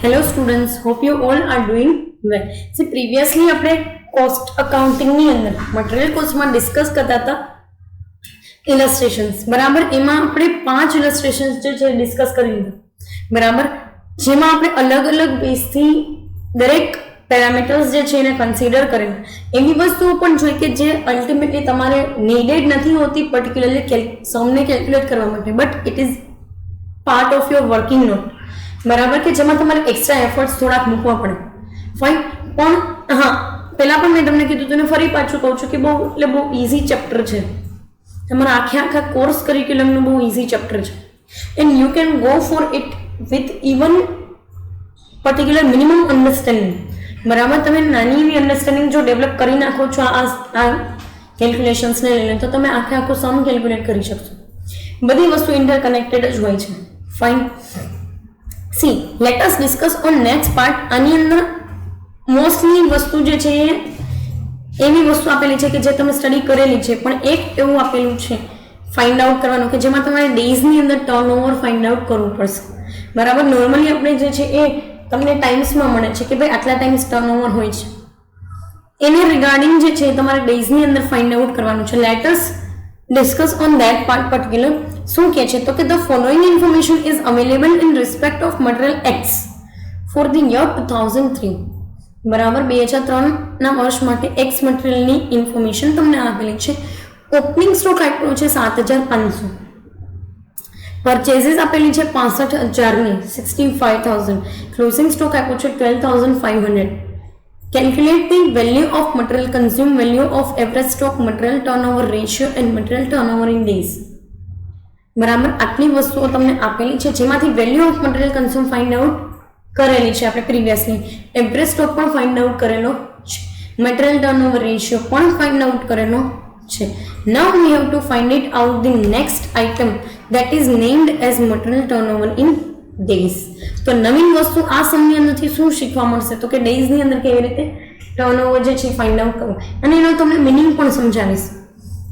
Hello students, hope you all are doing well. See previously આપણે cost accounting ની અંદર material cost માં discuss કરતા હતા illustrations બરાબર. એમાં આપણે 5 illustrations જે છે ડિસ્કસ કરી લીધા બરાબર, જેમાં આપણે અલગ અલગ બેઝથી દરેક પેરામીટર્સ જે છે એને કન્સિડર કરેલા. એવી વસ્તુઓ પણ જોઈ કે જે અલ્ટિમેટલી તમારે નીડેડ નથી હોતી પર્ટિક્યુલરલી સમને કેલ્ક્યુલેટ કરવા માટે, but it is part of your working note બરાબર, કે જેમાં તમારે એક્સ્ટ્રા એફર્ટ્સ થોડાક મૂકવા પડે. ફાઇન, પણ હા પહેલા પણ મેં તમને કીધું હતું ને ફરી પાછું કહું છું કે બહુ ઇઝી ચેપ્ટર છે. તમારા આખા કોર્સ કરિક્યુલમનું બહુ ઇઝી ચેપ્ટર છે and you can go for it with even particular minimum understanding બરાબર. તમે નાની એવી અન્ડરસ્ટેન્ડિંગ જો ડેવલપ કરી નાખો છો આ કેલ્ક્યુલેશન્સને લઈને, તો તમે આખો સમ કેલ્ક્યુલેટ કરી શકશો. બધી વસ્તુ ઇન્ટરકનેક્ટેડ જ હોય છે. Fine, C late us discuss on next part. આની અંદર મોસ્ટલી વસ્તુ જે છે એવી વસ્તુ આપેલી છે કે જે તમે સ્ટડી કરેલી છે, પણ એક એવું આપેલું છે ફાઇન્ડ આઉટ કરવાનું કે જેમાં તમારે ડેઝની અંદર ટર્નઓવર ફાઇન્ડ આઉટ કરવું પડશે બરાબર. નોર્મલી આપણે જે છે એ તમને ટાઈમ્સમાં મળે છે કે ભાઈ આટલા ટાઈમ્સ ટર્નઓવર હોય છે, એને રિગાર્ડિંગ જે છે તમારે ડેઝની અંદર ફાઇન્ડ આઉટ કરવાનું છે. Late us discuss on that part particular. શું કહે છે તો કે the following information is available in respect of material x for the year 2003 બરાબર. 2003 ના વર્ષ માટે એક્સ મટીરિયલની ઇન્ફોર્મેશન તમને આપેલી છે. ઓપનિંગ સ્ટોક આપ્યો છે 7500, પરચેઝીસ આપેલી છે 65000ની 65000, ક્લોઝિંગ સ્ટોક આપ્યો છે 12500. Calculate the value of material consumed, value of average stock, material turnover ratio and material turnover in days બરાબર. આટલી વસ્તુઓ તમને આપેલી છે જેમાંથી value of material consume find out કરેલી છે આપણે પ્રીવિયસલી, એવરેજ સ્ટોક પણ ફાઇન્ડ આઉટ કરેલો છે, મટીરિયલ ટર્નઓવર રેશિયો પણ ફાઇન્ડ આઉટ કરેલો છે. Now we have to find it out the next item that is named as material turnover in days. તો નવીન વસ્તુ આ સમની અંદરથી શું શીખવા મળશે તો કે ડેઝની અંદર કેવી રીતે ટર્નઓવર જે છે ફાઇન્ડ આઉટ કરવું, અને એનો તમને મિનિંગ પણ સમજાવીશ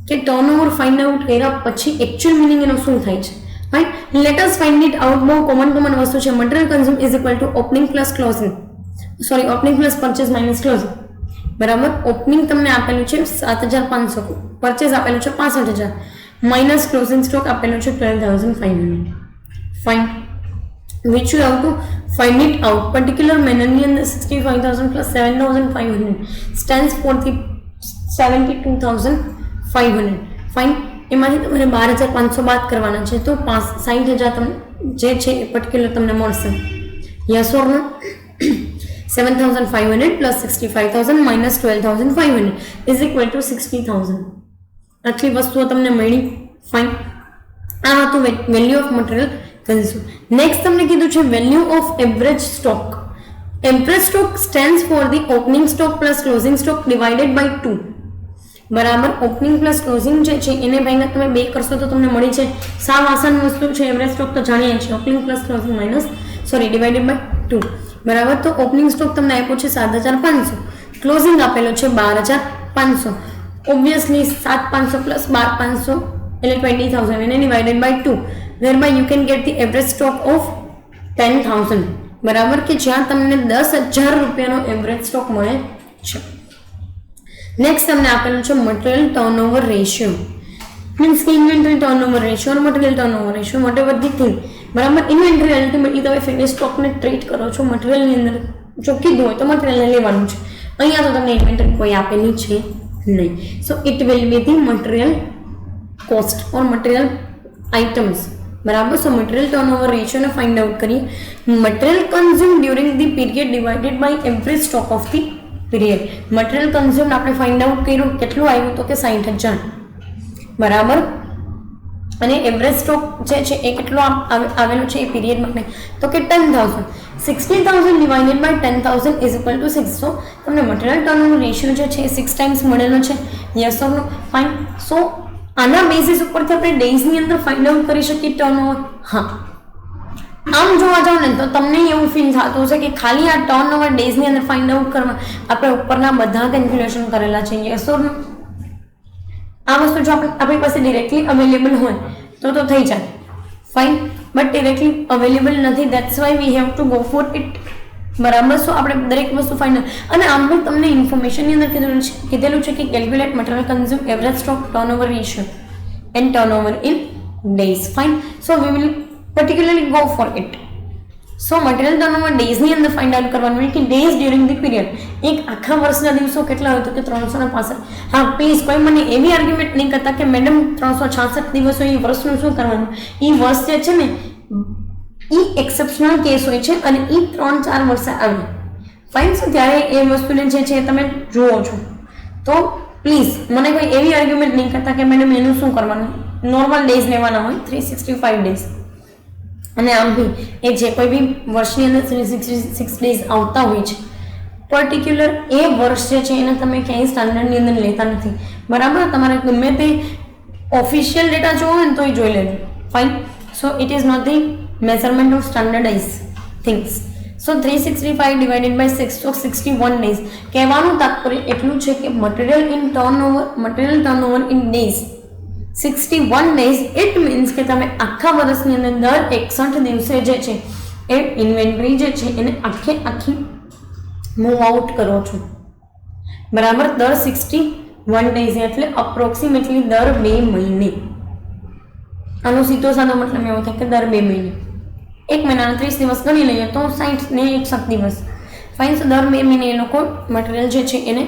કે ટર્નઓવર ફાઇન્ડ આઉટ કર્યા પછી એકચ્યુઅલ મિનિંગ એનો શું થાય છે. Right, late us find it out. બહુ કોમન વસ્તુ છે. Material consume is equal two opening plus closing, sorry opening plus purchase minus closing બરાબર. ઓપનિંગ તમને આપેલું છે 7500, પરચેઝ આપેલું છે 65000, માઇનસ ક્લોઝિંગ સ્ટોક આપેલું છે 12500. Fine, which you have to find it out particular manner ની અંદર 65000 plus 7500 stands for the 72500. Fine, એમાંથી તમારે 12500 બાદ કરવાના છે તો 60000 તમને જે છે એ પર્ટિક્યુલર તમને મળશે. Yes or no? 7500 plus 65000 minus 12500 is equal to 60000. આટલી વસ્તુઓ તમને મળી. ફાઇન, આ હતું value of material consume. Next તમને કીધું છે value of average stock. Average stock stands for the opening stock plus closing stock divided by 2 બરાબર. ઓપનિંગ પ્લસ ક્લોઝિંગ જે છે એને ભાઈ તમે 2 કરશો તો તમને મળી છે. સાવ આસાન વસ્તુ છે. એવરેજ સ્ટોક તો જાણીએ છીએ, opening plus closing minus divided by 2 બરાબર. તો ઓપનિંગ સ્ટોક તમને આપ્યો છે 7500, ક્લોઝિંગ આપેલો છે 12500. ઓબ્વિયસલી 7500 પ્લસ 12500 એટલે 20000 એને divided by 2 whereby you can get the average stock of 10000 બરાબર, કે જ્યાં તમને 10000 રૂપિયાનો એવરેજ સ્ટોક મળે છે. નેક્સ્ટ તમને આપેલું છે મટીરિયલ ટર્નઓવર રેશિયો, મીન્સ કે ઇન્વેન્ટરી ટર્નઓવર રેશિયો અને material turnover ratio whatever the thing બરાબર. ઇન્વેન્ટરી અલ્ટિમેટલી તમે ફિનિશ સ્ટોકને ટ્રીટ કરો છો, મટીરિયલની અંદર જો કીધું હોય તો મટીરિયલને લેવાનું છે. અહીંયા તો તમને ઇન્વેન્ટરી કોઈ આપેલી છે નહીં. So it will be the material cost or material items બરાબર. સો મટીરિયલ ટર્નઓવર રેશિયોને ફાઇન્ડ આઉટ કરીએ. Material consume during the period divided by average stock of the period. Material consume આપણે ફાઇન્ડ આઉટ કર્યું, કેટલું આવ્યું તો કે 60000 બરાબર. અને એવરેજ સ્ટોક જે છે એ કેટલો આવેલો છે એ પીરિયડ માટે તો કે 10000. 60000 divided by 10000 is equal to 6. So તમને મટીરિયલ ટર્નઓવર રેશિયો જે છે એ 6 ટાઈમ્સ મળેલો છે. Yes or no? ફાઇન. સો આના બેસિસ ઉપરથી આપણે ડેઝની અંદર ફાઇન્ડ આઉટ કરી શકીએ ટર્નઓવર. હા, આમ જોવા જાવ ને તો તમને એવું ફીલ થતું હશે કે ખાલી આ ટર્નઓવર ડેઝની અંદર ફાઇન્ડ આઉટ કરવા આપણે ઉપરના બધા કેલ્ક્યુલેશન કરેલા છે. યસ ઓર નો? આ વસ્તુ જો આપણી પાસે ડિરેક્ટલી અવેલેબલ હોય તો થઈ જાય. ફાઇન, but directly available નથી. That's why we have to go for it બરાબર. સો આપણે દરેક વસ્તુ ફાઇનલ. અને આમ પણ તમને ઇન્ફોર્મેશનની અંદર કીધેલું છે કે calculate material consume average stock turnover ratio and turnover in days. Fine. So we will particularly go for it. So material turnover ડેઝની અંદર ફાઇન્ડ આઉટ કરવાનું કે ડેઝ ડ્યુરિંગ ધી પીરિયડ. એક આખા વર્ષના દિવસો કેટલા હોય તો કે 365. હા પ્લીઝ કોઈ મને એવી આર્ગ્યુમેન્ટ નહીં કરતા કે મેડમ 366 દિવસ હોય એ વર્ષનું શું કરવાનું. એ વર્ષ જે છે ને એ એક્સેપ્શનલ કેસ હોય છે અને એ 3-4 વર્ષે આવે. ફાઇન. સો ત્યારે એ વસ્તુને જે છે તમે જુઓ છો. તો પ્લીઝ મને કોઈ એવી આર્ગ્યુમેન્ટ નહીં કરતા કે મેડમ એનું શું કરવાનું. નોર્મલ ડેઝ લેવાના હોય 365 ડેઝ. અને આમ બી એ જે કોઈ બી વર્ષની અંદર 366 ડેઝ આવતા હોય છે પર્ટિક્યુલર એ વર્ષ જે છે એને તમે ક્યાંય સ્ટાન્ડર્ડની અંદર લેતા નથી. બરાબર. તમારે ગમે તે ઓફિશિયલ ડેટા જોવો હોય ને તો એ જોઈ લેજો. Fine. So it is not the measurement of standardized things. So 365 divided by 6, so 61 days. કહેવાનું તાત્પર્ય એટલું છે કે material turnover in days 61 days. It means કે તમે આખા વર્ષની અંદર દર 61 દિવસે જે છે એ ઇન્વેન્ટરી જે છે એને આખી મૂવ આઉટ કરો છો. બરાબર. દર 61 days એટલે અપ્રોક્સિમેટલી દર 2 મહિને. આનો સીધો સાદો મતલબ એવો થાય કે દર 2 મહિને. 1 મહિનાના 30 દિવસ ગણી લઈએ તો 60 ને 61 દિવસ. ફાઇન. સો દર 2 મહિને એ લોકો મટીરિયલ જે છે એને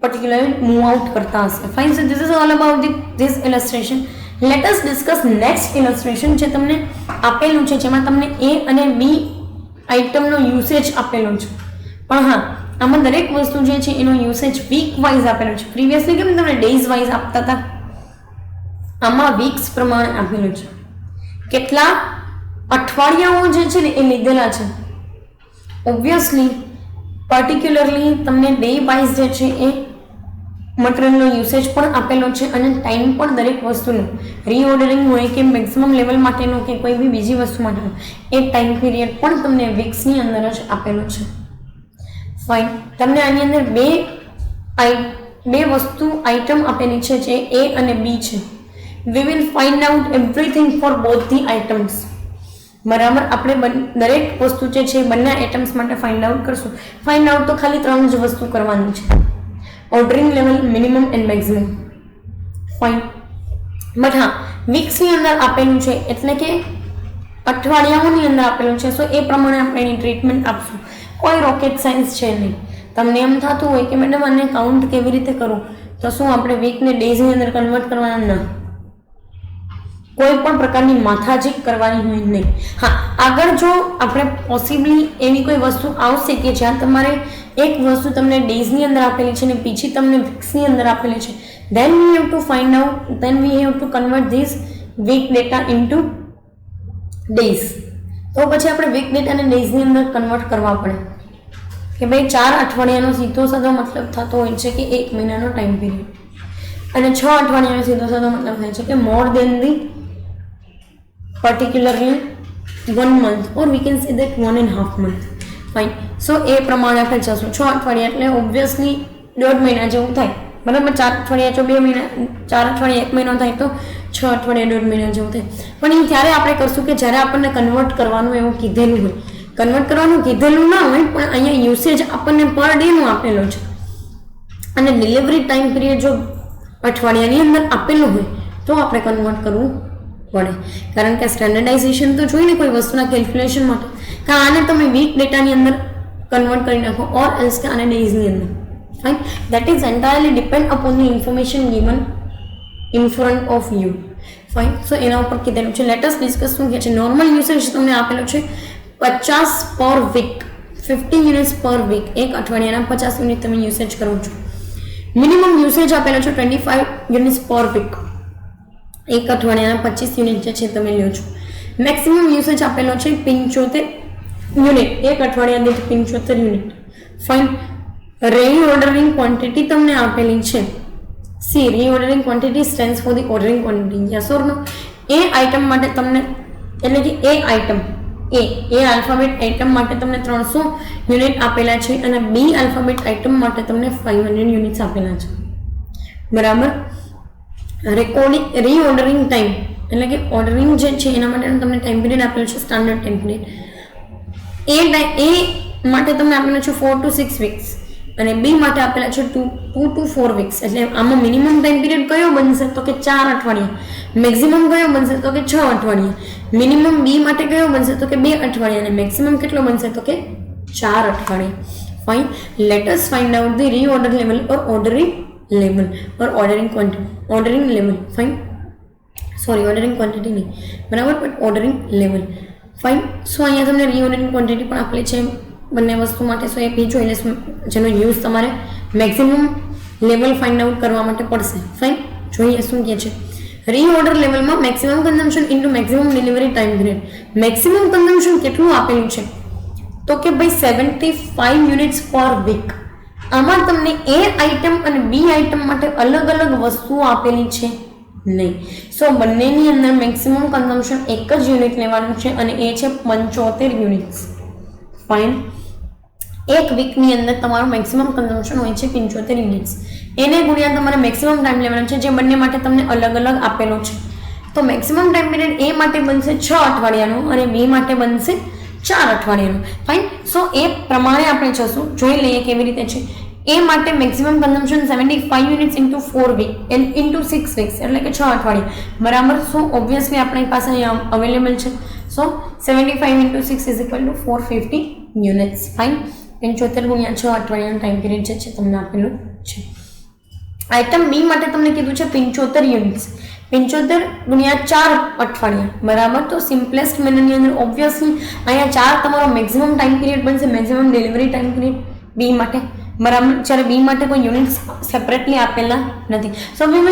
પર્ટિક્યુલરલી મૂવ આઉટ કરતા હશે. Fine. So this is all about this illustration. Let us discuss next illustration જે તમને આપેલું છે જેમાં તમને એ અને બી આઇટમનો યુસેજ આપેલો છે. પણ હા આમાં દરેક વસ્તુ જે છે એનો યુસેજ વીક વાઇઝ આપેલો છે. પ્રીવિયસલી કેમ તમને ડેઝ વાઇઝ આપતા હતા, આમાં વીક્સ પ્રમાણે આપેલું છે. કેટલા અઠવાડિયાઓ જે છે ને એ લીધેલા છે. ઓબ્વિયસલી પર્ટિક્યુલરલી તમને ડે વાઇઝ જે છે એ મટીરિયલનો યુસેજ પણ આપેલો છે અને ટાઈમ પણ દરેક વસ્તુનો રીઓર્ડરિંગ હોય કે મેક્સિમમ લેવલ માટેનો કે કોઈ બી બીજી વસ્તુ માટેનો એ ટાઈમ પીરિયડ પણ તમને વીક્સની અંદર જ આપેલો છે. ફાઇન. તમને આની અંદર બે વસ્તુ આઇટમ આપેલી છે જે એ અને બી છે. we will find out everything for both the items. બરાબર. આપણે દરેક વસ્તુ જે છે બંને આઇટમ્સ માટે ફાઇન્ડ આઉટ કરશું. ફાઇન્ડ આઉટ તો ખાલી 3 જ વસ્તુ કરવાની છે. Ordering level, minimum and maximum. Fine. But હા વીક્સની અંદર આપેલું છે એટલે કે અઠવાડિયાઓની અંદર આપેલું છે. સો એ પ્રમાણે આપણે એની ટ્રીટમેન્ટ આપશું. કોઈ રોકેટ સાયન્સ છે નહીં. તમને એમ થતું હોય કે મેડમ આને કાઉન્ટ કેવી રીતે કરું તો શું આપણે વીકને ડેઝની અંદર કન્વર્ટ કરવાના? ના. કોઈ પણ પ્રકારની માથાજીક કરવાની હોય નહીં. હા આગળ જો આપણે પોસિબલી એવી કોઈ વસ્તુ આવશે કે જ્યાં તમારે એક વસ્તુ તમને ડેઝની અંદર આપેલી છે ને બીજી તમને વીક્સની અંદર આપેલી છે, then we have to find out, then we have to convert this week data into days. તો પછી આપણે વીક ડેટાને ડેઝની અંદર કન્વર્ટ કરવા પડે કે ભાઈ 4 અઠવાડિયાનો સીધો સાદો મતલબ થતો હોય છે કે 1 મહિનાનો ટાઈમ પીરિયડ અને 6 અઠવાડિયાનો સીધો સાદો મતલબ થાય છે કે મોર દેન the particularly 1 month or we can say that 1.5 month. Fine. So એ પ્રમાણે આપણે જશું. 6 અઠવાડિયા એટલે ઓબ્વિયસલી 1.5 મહિના જેવું થાય. બરાબર. 4 અઠવાડિયા જો 2 મહિના, 4 અઠવાડિયા 1 મહિનો થાય તો 6 અઠવાડિયા 1.5 મહિના જેવું થાય. પણ એ ત્યારે આપણે કરશું કે જ્યારે આપણને કન્વર્ટ કરવાનું એવું કીધેલું હોય. કન્વર્ટ કરવાનું કીધેલું ના હોય પણ અહીંયા યુસેજ આપણને પર ડેનું આપેલો છે અને ડિલિવરી ટાઈમ પીરિયડ જો અઠવાડિયાની અંદર આપેલું હોય તો આપણે કન્વર્ટ કરવું પડે. કારણ કે સ્ટેન્ડર્ડાઇઝેશન તો જોઈને કોઈ વસ્તુના કેલ્ક્યુલેશન માટે કે આને તમે વીક ડેટાની અંદર કન્વર્ટ કરી નાખો ઓર એલ્સ કે આને ડેઝની અંદર. Fine. That is entirely depend upon the information given in front of you. Fine. So એના ઉપર કીધેલું છે. લેટ અસ ડિસ્કસ શું કહે છે. નોર્મલ યુસેજ તમને આપેલો છે 50 પર વીક, 50 યુનિટ્સ પર વીક. એક અઠવાડિયાના 50 યુનિટ તમે યુસેજ કરો છો. મિનિમમ યુસેજ આપેલો છે 25 યુનિટ્સ પર વીક. એક અઠવાડિયાના 25 યુનિટ જે છે તમે લ્યો છો. મેક્સિમમ યુસેજ આપેલો છે 75 યુનિટ. એક અઠવાડિયા દીઠ 75 યુનિટ. ફાઇન. રીઓર્ડરિંગ ક્વોન્ટિટી તમને આપેલી છે. C reordering quantity stands for the ordering quantity. Yes or no? A item માટે તમને એટલે કે A item A alphabet item માટે તમને 300 યુનિટ આપેલા છે અને બી આલ્ફાબેટ આઇટમ માટે તમને 500 યુનિટ્સ આપેલા છે. બરાબર. રીઓર્ડરિંગ ટાઈમ એટલે કે ઓર્ડરિંગ જે છે એના માટે તમને ટાઈમ પીરિયડ આપેલો છે સ્ટાન્ડર્ડ ટાઈમ પીરિયડ. એ માટે તમને આપેલો છે 4 to 6 વીક્સ અને બી માટે આપેલા છે 2 to 4 વીક્સ. એટલે આમાં મિનિમમ ટાઈમ પીરિયડ કયો બનશે તો કે 4 અઠવાડિયા, મેક્સિમમ કયો બનશે તો કે 6 અઠવાડિયા, મિનિમમ બી માટે કયો બનશે તો કે 2 અઠવાડિયા અને મેક્સિમમ કેટલો બનશે તો કે 4 અઠવાડિયા. Fine. Let us find out the reorder level or ordering level or ordering quantity. Ordering level. Fine. Sorry, ordering quantity નહીં, બરાબર, but ordering level. Fine. So અહીંયા તમને રીઓર્ડરિંગ ક્વોન્ટિટી પણ આપેલી છે બંને વસ્તુ માટે. સો એ બી જોઈ લેશું, જેનો યુઝ તમારે મેક્સિમમ લેવલ ફાઇન્ડ આઉટ કરવા માટે પડશે. ફાઇન. જોઈએ શું કહે છે. રીઓર્ડર લેવલમાં maximum consumption into maximum delivery time period. Maximum consumption કેટલું આપેલું છે તો કે ભાઈ 75 યુનિટ્સ પર વીક. આમાં તમને એ આઇટમ અને બી આઇટમ માટે અલગ અલગ વસ્તુઓ આપેલી છે નહીં. સો બંનેની અંદર મેક્સિમમ કન્ઝમ્પશન એક જ યુનિટ લેવાનું છે અને એ છે 75 યુનિટ્સ. ફાઇન. એક વીકની અંદર તમારું મેક્સિમમ કન્ઝમ્પશન હોય છે 75 યુનિટ્સ. એને ગુણ્યા તમારે મેક્સિમમ ટાઈમ લેવાનો છે, જે બંને માટે તમને અલગ અલગ આપેલો છે. તો મેક્સિમમ ટાઈમ પીરિયડ એ માટે બનશે 6 અઠવાડિયાનો અને બી માટે બનશે 4 અઠવાડિયાનો. ફાઇન. સો એ પ્રમાણે આપણે જશું, જોઈ લઈએ કેવી રીતે છે. એ માટે maximum consumption 75 units into 4 week into 6 weeks એટલે કે 6 અઠવાડિયા, બરાબર. સો ઓબ્વિયસલી આપણી પાસે અહીંયા અવેલેબલ છે. સો 75 into 6 is equal two 450 units. Fine. 75 ગુણ્યા 6 અઠવાડિયાનો ટાઈમ પીરિયડ છે તમને આપેલું છે. આઇટમ બી માટે તમને કીધું છે 75 યુનિટ્સ, 75 ગુણ્યા 4 અઠવાડિયા, બરાબર. તો સિમ્પલેસ્ટ મેનરની અંદર ઓબ્વિયસલી અહીંયા 4 તમારો મેક્સિમમ ટાઈમ પીરિયડ બનશે, મેક્સિમમ ડિલિવરી ટાઈમ પીરિયડ બી માટે, બરાબર. જ્યારે બી માટે કોઈ યુનિટ્સ સેપરેટલી આપેલા નથી. So we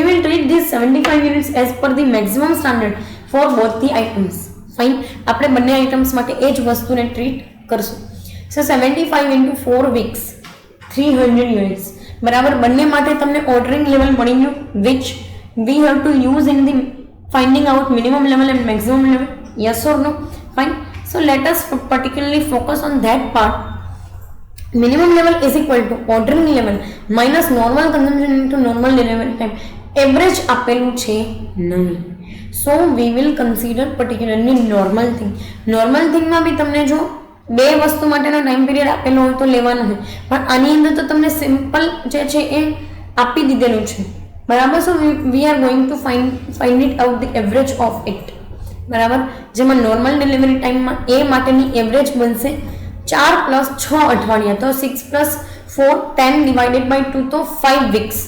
will treat this 75 units as per the maximum standard for both the items. Fine. આપણે બંને આઇટમ્સ માટે એ જ વસ્તુને ટ્રીટ કરશું. સો 75 ઇન્ટુ 4 વીક્સ 300 યુનિટ્સ, બરાબર. બંને માટે તમને ઓર્ડરિંગ લેવલ મળી ગયું, which we have to use in the finding out minimum level and maximum level. Yes or no? Fine. So let us particularly focus on that part. Minimum level is equal to ordering level minus normal consumption into normal delivery time. Average આપેલું છે નહીં. So we will consider particularly normal thing. Normal થિંગમાં B તમને જો બે વસ્તુ માટેનો time period આપેલો હોય તો લેવાનું હોય, પણ આની અંદર તો તમને સિમ્પલ જે છે એ આપી દીધેલું છે, બરાબર. So we are going to find it out the average of it, બરાબર. જેમાં નોર્મલ ડિલિવરી ટાઈમમાં એ માટેની એવરેજ બનશે 4 + 6 અઠવાડિયા, તો 6 + 4 10 ડિવાઇડેડ બાય 2 તો 5 weeks.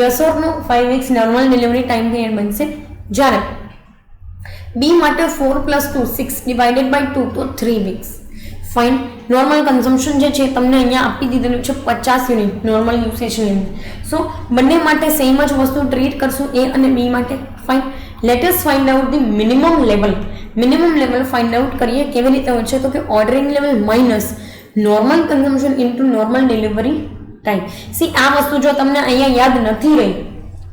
Yes or no? 5 weeks normal delivery time period બનશે. જ્યારે બી માટે 4 + 2 6 ડિવાઇડેડ બાય 2 તો 3 વીક્સ. ફાઇન. નોર્મલ કન્ઝમ્પશન જે છે તમને અહીંયા આપી દીધેલું છે 50 યુનિટ નોર્મલ યુસેજ લિમિટ. સો બંને માટે સેમ જ વસ્તુ ટ્રીટ કરશું એ અને બી માટે. Fine. Let us find out the minimum level. Minimum level find out કરીએ કેવી રીતે હોય છે તો કે ordering level minus normal consumption into normal delivery time. C આ વસ્તુ જો તમને અહીંયા યાદ નથી રહી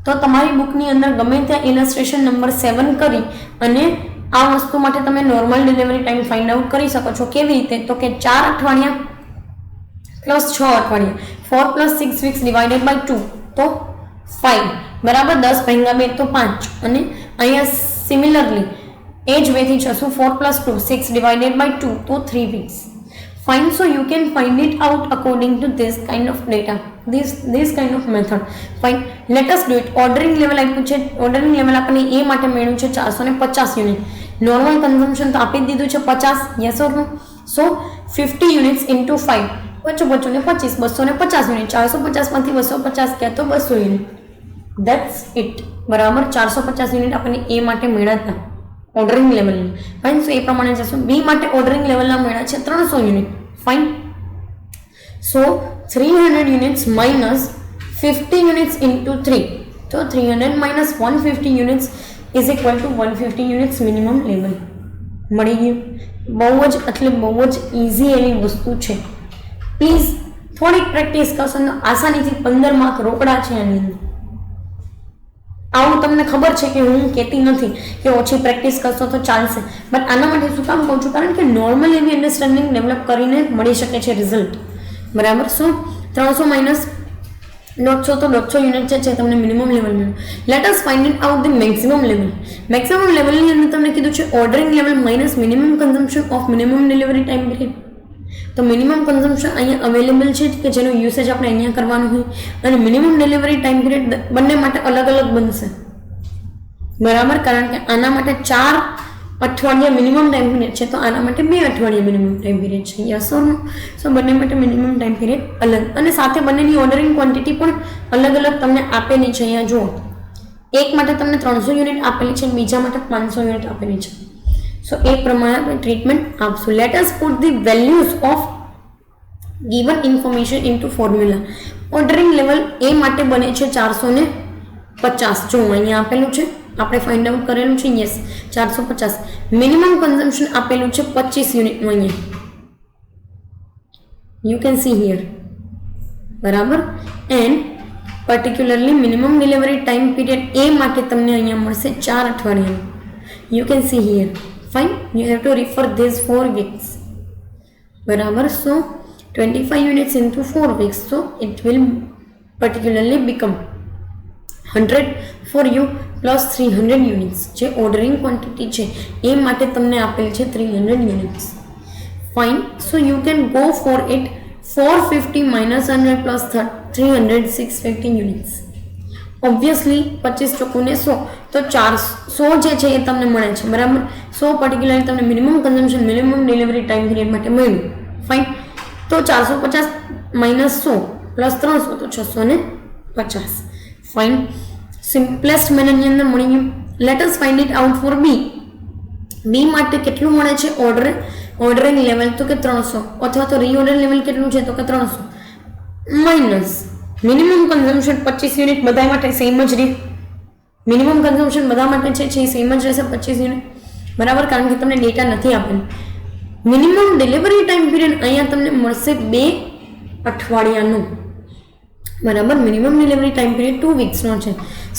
તો તમારી બુકની અંદર ગમે ત્યાં ઇલસ્ટ્રેશન નંબર 7 કરી અને આ વસ્તુ માટે તમે normal delivery time find out કરી શકો છો. કેવી રીતે તો કે 4 અઠવાડિયા પ્લસ 6 અઠવાડિયા, 4 + 6 વીક્સ ડિવાઇડેડ બાય 2 તો 5, બરાબર. 10 ભાગ્યા 2 તો 5 અને અહીંયા સિમિલરલી એ જ વેથી જશું 4 + 2 6 ડિવાઇડેડ બાય 2 તો 3 weeks. Fine. So you can find it out according to this kind of data, this kind of method. Fine. Let us do it. Ordering level આપ્યું છે. ઓર્ડરિંગ લેવલ આપણને એ માટે મળ્યું છે 450 યુનિટ. નોર્મલ કન્ઝમ્પશન તો આપી દીધું છે 50. Yes or no? So 50 units into 5 55 ને 25 250 યુનિટ. 450 માંથી 250 ગયા તો 200 યુનિટ. ધેટ્સ ઇટ, બરાબર. 450 યુનિટ આપણને એ માટે મળ્યા હતા ઓર્ડરિંગ લેવલના. ફાઇન. સો એ પ્રમાણે જશું. બી માટે ઓર્ડરિંગ લેવલના મળ્યા છે 300 unit. Fine. So 300 units minus 50 units into 3. So 300 minus 150 units is equal to 150 units minimum level. મળી ગયું. બહુ જ એટલે બહુ જ ઇઝી એવી વસ્તુ છે. પ્લીઝ થોડીક પ્રેક્ટિસ કરશો તો આસાનીથી 15 માર્ક રોકડા છે આની અંદર. આવું તમને ખબર છે કે હું કહેતી નથી કે ઓછી પ્રેક્ટિસ કરશો તો ચાલશે, બટ આના માટે શું કામ કહું છું કારણ કે નોર્મલ એવી અન્ડરસ્ટેન્ડિંગ ડેવલપ કરીને મળી શકે છે રિઝલ્ટ, બરાબર. શું 300 માઇનસ 150 તો 150 યુનિટ છે તમને મિનિમમ લેવલ મળ્યું. Late us find it out the maximum level. Maximum લેવલની અંદર તમને કીધું છે ordering level minus minimum consumption of minimum delivery time period. તો મિનિમમ કન્ઝમ્પશન અહીંયા અવેલેબલ છે કે જેનો યુસેજ આપણે અહીંયા કરવાનું હોય, અને મિનિમમ ડિલિવરી ટાઈમ પીરિયડ બંને માટે અલગ અલગ બનશે, બરાબર. કારણ કે આના માટે 4 અઠવાડિયા મિનિમમ ટાઈમ પીરિયડ છે, તો આના માટે 2 અઠવાડિયા મિનિમમ ટાઈમ પીરિયડ છે. Yes or no? સો બંને માટે મિનિમમ ટાઈમ પીરિયડ અલગ, અને સાથે બંનેની ઓર્ડરિંગ ક્વોન્ટિટી પણ અલગ અલગ તમને આપેલી છે. અહીંયા જુઓ, એક માટે તમને 300 યુનિટ આપેલી છે, બીજા માટે 500 યુનિટ આપેલી છે. સો એ પ્રમાણે આપણે ટ્રીટમેન્ટ આપશું. Let us put the values of given information into formula. Ordering level A માટે બને છે 450. જો અહીંયા આપેલું છે, આપણે ફાઇન્ડ આઉટ કરેલું છે. યસ, 450. મિનિમમ કન્ઝમ્પશન આપેલું છે 25 યુનિટનું. અહીંયા યુ કેન સી હિયર, બરાબર. And particularly minimum delivery time period A માટે તમને અહીંયા મળશે 4 અઠવાડિયાનું. You can see here. Fine, you have to refer this 4 weeks, બરાબર. So 25 units into 4 weeks, so it will particularly become 100 for you plus 300 units. જે ordering quantity છે એ માટે તમને આપેલ છે 300 units. Fine. So you can go for it 450 minus 100 plus 300, 650 units. Obviously 25 ચોકુને 100, તો 400 જે છે એ તમને મળે છે, બરાબર. 100 પર્ટિક્યુલરલી તમને minimum consumption minimum delivery time period માટે મળ્યું. ફાઇન. તો 450 માઇનસ 100 પ્લસ 300 તો 650. ફાઇન. સિમ્પલેસ્ટ મેનરની અંદર મળી ગયું. Let us find it out for B. B માટે કેટલું મળે છે ઓર્ડરિંગ લેવલ? તો કે 300, અથવા તો રીઓર્ડર લેવલ કેટલું છે? તો કે 300 માઇનસ મિનિમમ કન્ઝમ્પશન 25 યુનિટ. બધા માટે સેમ જ રહે. મિનિમમ કન્ઝમ્પશન બધા માટે છે સેમ જ રહેશે 25 યુનિટ, બરાબર. કારણ કે તમને ડેટા નથી આપેલ. મિનિમમ ડિલિવરી ટાઈમ પીરિયડ અહીંયા તમને મળશે 2 અઠવાડિયાનું, બરાબર. મિનિમમ ડિલિવરી ટાઈમ પીરિયડ 2 વીક્સનો છે.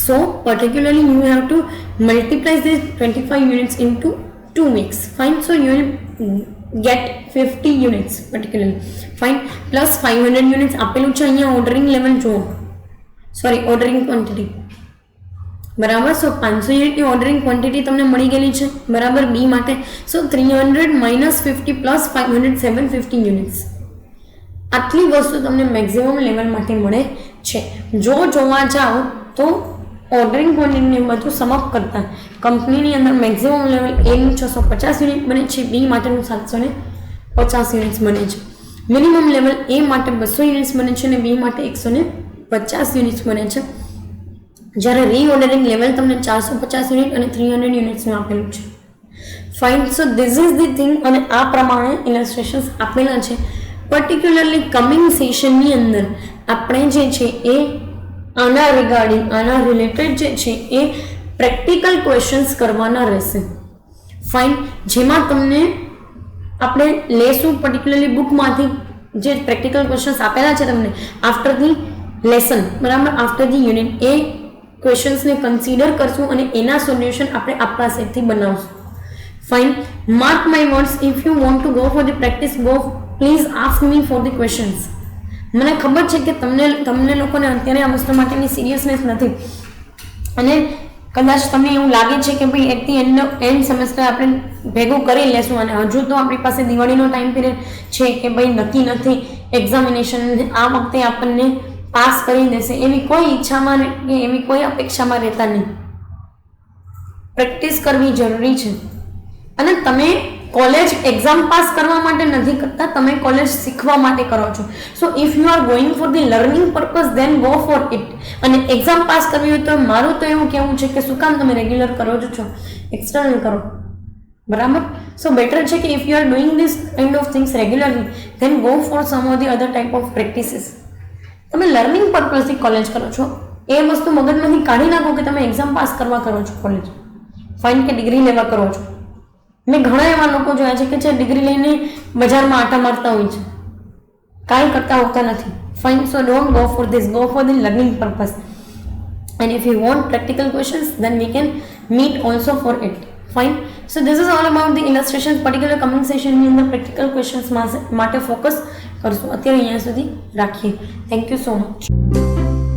So particularly you have to multiply this 25 units into 2 weeks. Fine. So you will get 50 units particularly. Fine. Plus 500 units આપેલું છે અહીંયા ઓર્ડરિંગ લેવલ જુઓ, સોરી ઓર્ડરિંગ ક્વોન્ટિટી, બરાબર. સો 500 યુનિટની ઓર્ડરિંગ ક્વોન્ટિટી તમને મળી ગયેલી છે, બરાબર. બી માટે સો 300 minus 50 plus 500, 750 યુનિટ્સ. આટલી વસ્તુ તમને મેક્સિમમ લેવલ માટે મળે છે. જો જોવા જાઓ તો ઓર્ડરિંગ ક્વોન્ટિટીને બધું સમઅપ કરતા કંપનીની અંદર મેક્સિમમ લેવલ એનું 650 યુનિટ બને છે, બી માટેનું 750 યુનિટ્સ બને છે. મિનિમમ લેવલ એ માટે 200 યુનિટ્સ બને છે અને બી માટે 150 યુનિટ્સ બને છે. જ્યારે રીઓર્ડરિંગ લેવલ તમને 450 યુનિટ અને 300 યુનિટ્સનું આપેલું છે. Fine. So this is the thing, અને આ પ્રમાણે ઇલસ્ટ્રેશન્સ આપેલા છે. પર્ટિક્યુલરલી કમિંગ સેશનની અંદર આપણે જે છે એ આના રિગાર્ડિંગ આના રિલેટેડ જે છે એ પ્રેક્ટિકલ ક્વેશ્ચન્સ કરવાના રહેશે. ફાઇન. જેમાં તમને આપણે લેશું પર્ટિક્યુલરલી બુકમાંથી જે પ્રેક્ટિકલ ક્વેશ્ચન્સ આપેલા છે તમને આફ્ટર ધી લેસન, બરાબર, આફ્ટર ધી યુનિટ, એ ક્વેશ્ચન્સને કન્સિડર કરશું અને એના સોલ્યુશન આપણે આપણા સેટથી બનાવશું. Fine. Mark my words, if you want to go for the practice, go please ask me for the questions. મને ખબર છે કે તમને લોકોને અત્યારે આ વસ્તુ માટેની સિરિયસનેસ નથી, અને કદાચ તમને એવું લાગે છે કે ભાઈ એટ ધી એન્ડ સેમેસ્ટર આપણે ભેગું કરી લેશું, અને હજુ તો આપણી પાસે દિવાળીનો ટાઈમ પીરિયડ છે કે ભાઈ નક્કી નથી એક્ઝામિનેશન આ વખતે આપણને પાસ કરી દેશે, એવી કોઈ ઈચ્છામાં કે એવી કોઈ અપેક્ષામાં રહેતા નહીં. પ્રેક્ટિસ કરવી જરૂરી છે. અને તમે કોલેજ એક્ઝામ પાસ કરવા માટે નથી કરતા, તમે કોલેજ શીખવા માટે કરો છો. So if you are going for the learning purpose then go for it. અને એક્ઝામ પાસ કરવી હોય તો મારું તો એવું કહેવું છે કે શું કામ તમે રેગ્યુલર કરો છો, એક્સટર્નલ કરો, બરાબર. સો બેટર છે કે if you are doing this kind of things regularly then go for some of the other type of practices. તમે લર્નિંગ પર્પઝથી કોલેજ કરો છો એ વસ્તુ મગજમાંથી કાઢી નાખો કે તમે એક્ઝામ પાસ કરવા કરો છો કોલેજ, ફાઇન, કે ડિગ્રી લેવા કરો છો. મેં ઘણા એવા લોકો જોયા છે કે જે ડિગ્રી લઈને બજારમાં આટા મારતા હોય છે, કાંઈ કરતા હોતા નથી. Fine. So don't go for this, go for the learning purpose. And if you want practical questions then we can meet also for it. Fine. So this is all about the illustrations. Particular coming સેશનની અંદર practical questions માટે focus કરશું. અત્યારે અહીંયા સુધી રાખીએ. Thank you so much.